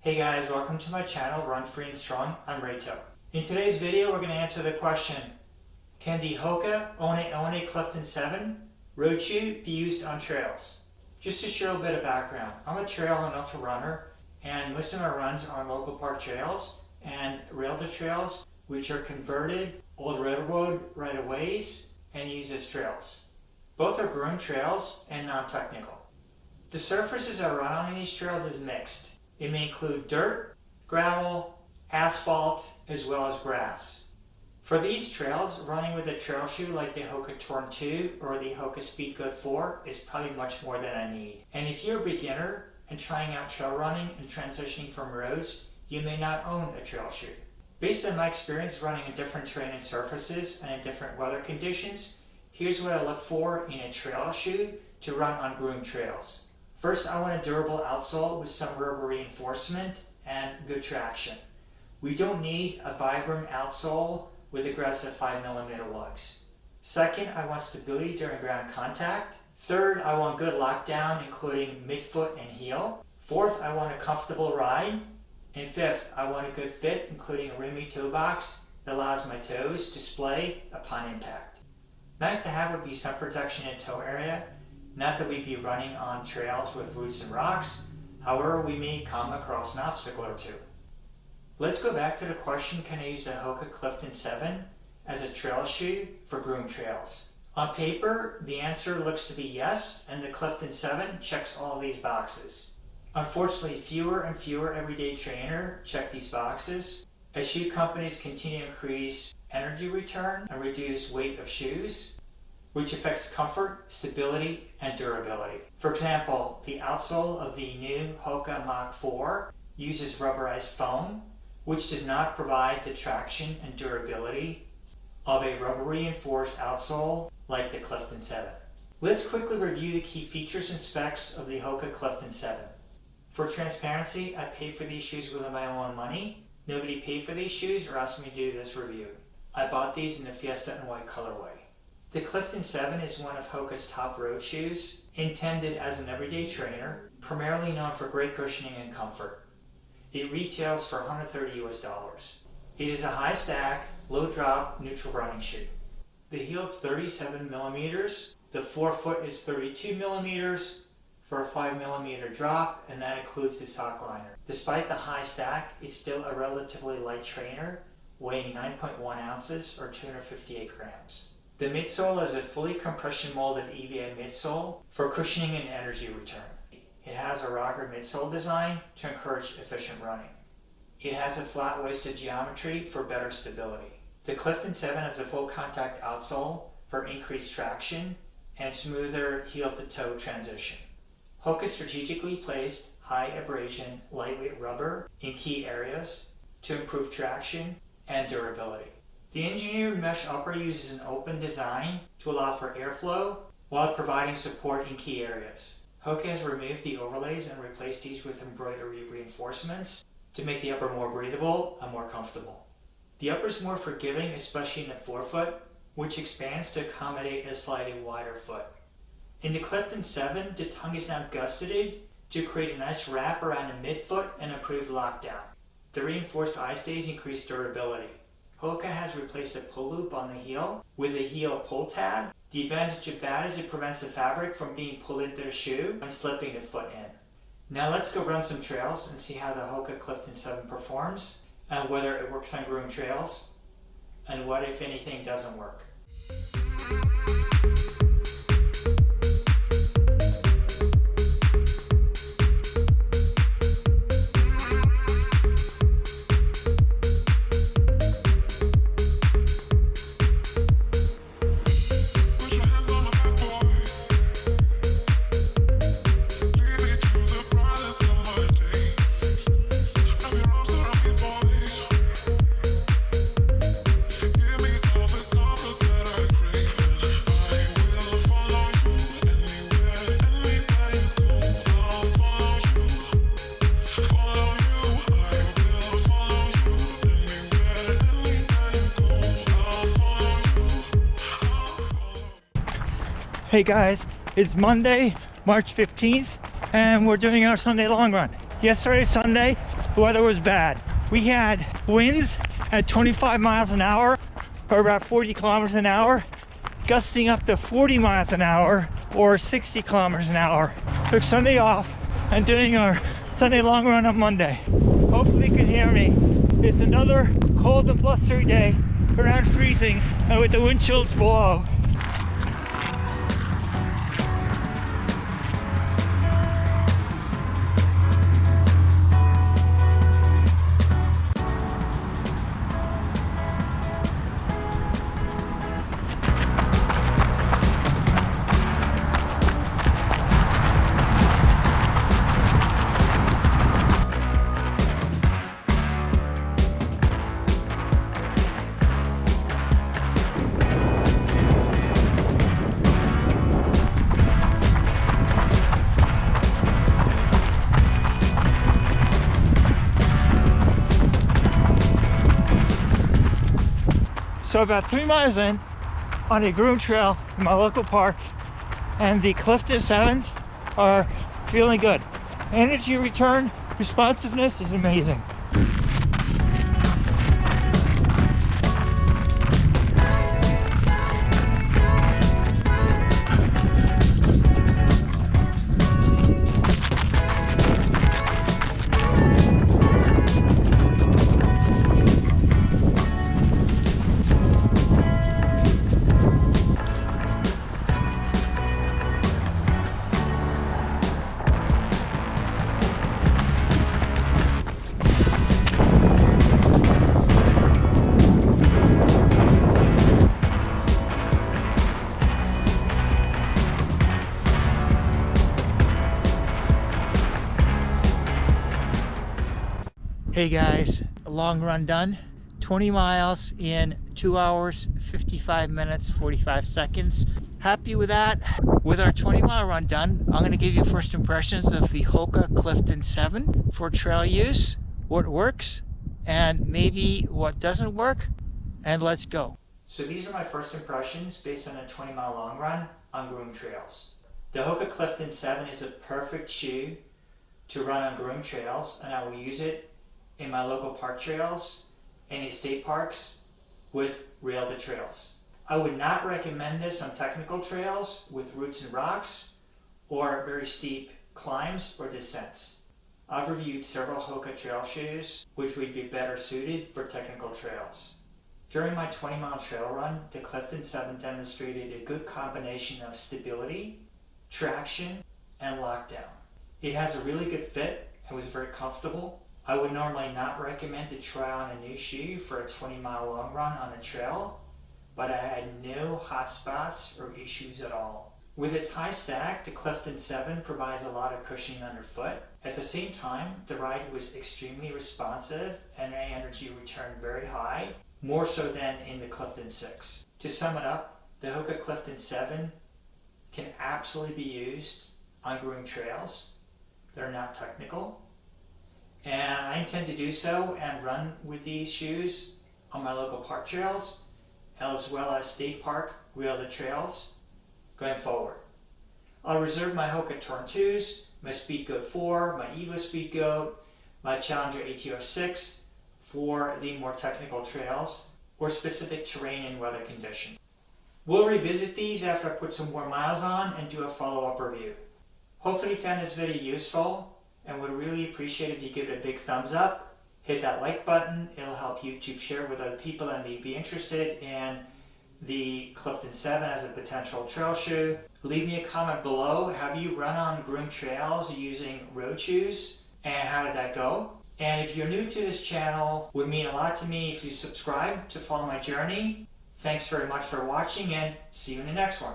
Hey guys, welcome to my channel, Run Free and Strong. I'm Rayto. In today's video, we're going to answer the question, can the Hoka ONE Clifton 7 road shoe be used on trails? Just to share a bit of background, I'm a trail and ultra runner, and most of my runs are on local park trails and rail to trails, which are converted old railroad right-of-ways and used as trails. Both are groomed trails and non-technical. The surfaces I run on these trails is mixed. It may include dirt, gravel, asphalt, as well as grass. For these trails, running with a trail shoe like the Hoka Torn 2 or the Hoka Speed Good 4 is probably much more than I need. And if you're a beginner and trying out trail running and transitioning from roads, you may not own a trail shoe. Based on my experience running in different terrain and surfaces and in different weather conditions, here's what I look for in a trail shoe to run on groomed trails. First, I want a durable outsole with some rubber reinforcement and good traction. We don't need a Vibram outsole with aggressive 5mm lugs. Second, I want stability during ground contact. Third, I want good lockdown, including midfoot and heel. Fourth, I want a comfortable ride. And fifth, I want a good fit, including a roomy toe box that allows my toes to splay upon impact. Nice to have would be some protection in toe area. Not that we'd be running on trails with roots and rocks, however we may come across an obstacle or two. Let's go back to the question, can I use the Hoka Clifton 7 as a trail shoe for groomed trails? On paper, the answer looks to be yes, and the Clifton 7 checks all of these boxes. Unfortunately, fewer and fewer everyday trainer check these boxes. As shoe companies continue to increase energy return and reduce weight of shoes, which affects comfort, stability, and durability. For example, the outsole of the new Hoka Mach 4 uses rubberized foam, which does not provide the traction and durability of a rubber reinforced outsole like the Clifton 7. Let's quickly review the key features and specs of the Hoka Clifton 7. For transparency, I paid for these shoes with my own money. Nobody paid for these shoes or asked me to do this review. I bought these in the Fiesta and White colorway. The Clifton 7 is one of Hoka's top road shoes, intended as an everyday trainer, primarily known for great cushioning and comfort. It retails for $130 US. It is a high stack, low drop, neutral running shoe. The heel is 37mm, the forefoot is 32mm for a 5mm drop, and that includes the sock liner. Despite the high stack, it's still a relatively light trainer, weighing 9.1 ounces or 258 grams. The midsole is a fully compression molded EVA midsole for cushioning and energy return. It has a rocker midsole design to encourage efficient running. It has a flat-waisted geometry for better stability. The Clifton 7 has a full contact outsole for increased traction and smoother heel-to-toe transition. Hoka strategically placed high abrasion, lightweight rubber in key areas to improve traction and durability. The engineered mesh upper uses an open design to allow for airflow while providing support in key areas. Hoka has removed the overlays and replaced these with embroidery reinforcements to make the upper more breathable and more comfortable. The upper is more forgiving, especially in the forefoot, which expands to accommodate a slightly wider foot. In the Clifton 7, the tongue is now gusseted to create a nice wrap around the midfoot and improve lockdown. The reinforced eye stays increase durability. Hoka has replaced a pull loop on the heel with a heel pull tab. The advantage of that is it prevents the fabric from being pulled into the shoe and slipping the foot in. Now let's go run some trails and see how the Hoka Clifton 7 performs and whether it works on groomed trails and what, if anything, doesn't work. Hey guys, it's Monday, March 15th, and we're doing our Sunday long run. Yesterday, Sunday, the weather was bad. We had winds at 25 miles an hour, or about 40 kilometers an hour, gusting up to 40 miles an hour, or 60 kilometers an hour. Took Sunday off and doing our Sunday long run on Monday. Hopefully you can hear me. It's another cold and blustery day, around freezing, and with the wind chills below. So about 3 miles in, on a groomed trail in my local park, and the Clifton 7s are feeling good. Energy return, responsiveness is amazing. Hey guys, a long run done. 20 miles in 2 hours, 55 minutes, 45 seconds. Happy with that. With our 20-mile run done, I'm going to give you first impressions of the Hoka Clifton 7 for trail use, what works, and maybe what doesn't work, and let's go. So these are my first impressions based on a 20-mile long run on groomed trails. The Hoka Clifton 7 is a perfect shoe to run on groomed trails, and I will use it in my local park trails, any state parks with railed trails. I would not recommend this on technical trails with roots and rocks or very steep climbs or descents. I've reviewed several Hoka trail shoes which would be better suited for technical trails. During my 20-mile trail run, the Clifton 7 demonstrated a good combination of stability, traction, and lockdown. It has a really good fit and was very comfortable. I would normally not recommend to try on a new shoe for a 20-mile long run on a trail, but I had no hot spots or issues at all. With its high stack, the Clifton 7 provides a lot of cushioning underfoot. At the same time, the ride was extremely responsive and my energy returned very high, more so than in the Clifton 6. To sum it up, the Hoka Clifton 7 can absolutely be used on groomed trails that are not technical. And I intend to do so and run with these shoes on my local park trails, as well as state park railed trails going forward. I'll reserve my Hoka Torn 2s, my Speedgoat 4, my Evo Speedgoat, my Challenger ATO 6 for the more technical trails or specific terrain and weather conditions. We'll revisit these after I put some more miles on and do a follow-up review. Hopefully you found this video useful, and would really appreciate if you give it a big thumbs up. Hit that like button. It'll help YouTube share with other people that may be interested in the Clifton 7 as a potential trail shoe. Leave me a comment below. Have you run on groomed trails using road shoes? And how did that go? And if you're new to this channel, it would mean a lot to me if you subscribe to follow my journey. Thanks very much for watching, and see you in the next one.